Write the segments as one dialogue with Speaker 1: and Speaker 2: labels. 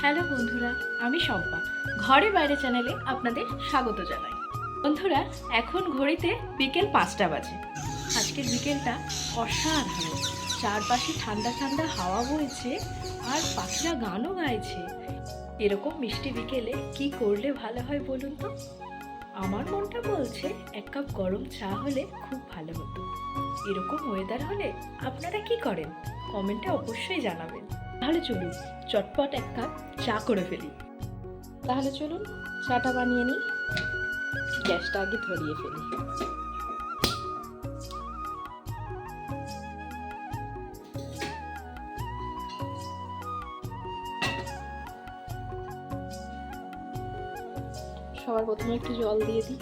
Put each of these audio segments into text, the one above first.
Speaker 1: Hello বন্ধুরা, আমি শম্পা। ঘরে বাইরে চ্যানেলে আপনাদের স্বাগত জানাই। বন্ধুরা, এখন ঘড়িতে বিকেল 5টা বাজে। আজকের বিকেলটা অসাধারণ। চারপাশে ঠান্ডা ঠান্ডা হাওয়া বইছে আর পাখিরা গানও গাইছে। এরকম মিষ্টি বিকেলে কি করলে ভালো হয় বলুন তো? আমার মনটা বলছে এক কাপ গরম চা হলে খুব ভালো হতো। এরকম ওয়েদার হলে আপনারা কি করেন? কমেন্টে অবশ্যই জানাবেন। তাহলে চলুন চটপট এক কাপ চা করে ফেলি। তাহলে চলুন চাটা বানিয়ে নিই। গ্যাসটা আগে ধরিয়ে ফেলি। সবার প্রথমে একটু জল দিয়ে দিই।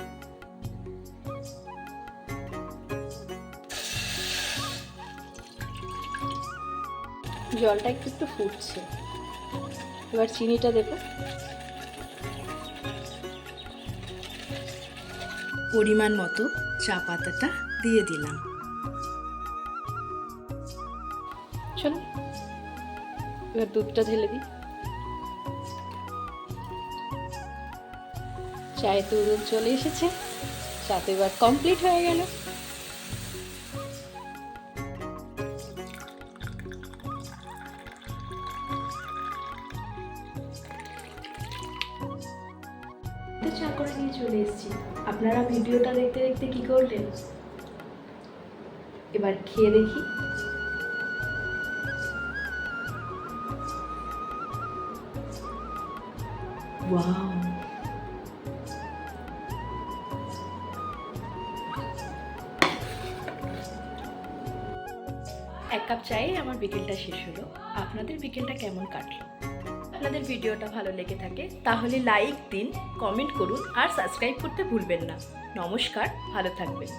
Speaker 1: জলটা একটু একটু ফুটছে, এবার চিনিটা দেব। পরিমাণ মতো চা পাতাটা দিয়ে দিলাম। চলো এবার দুধটা ঢেলে দিই। চায়ে তো দুধ চলে এসেছে, চা তো এবার কমপ্লিট হয়ে গেল। চা করে নিয়ে চলে এসেছি। আপনারা ভিডিওটা দেখতে দেখতে কি করলেন? এবার খেয়ে দেখি। ওয়াও, এক কাপ চায়ে আমার বিকেলটা শেষ হলো। আপনাদের বিকেলটা কেমন কাটলো? আপনাদের ভিডিওটা ভালো লেগে থাকে তাহলে লাইক দিন, কমেন্ট করুন আর সাবস্ক্রাইব করতে ভুলবেন না। নমস্কার, ভালো থাকবেন।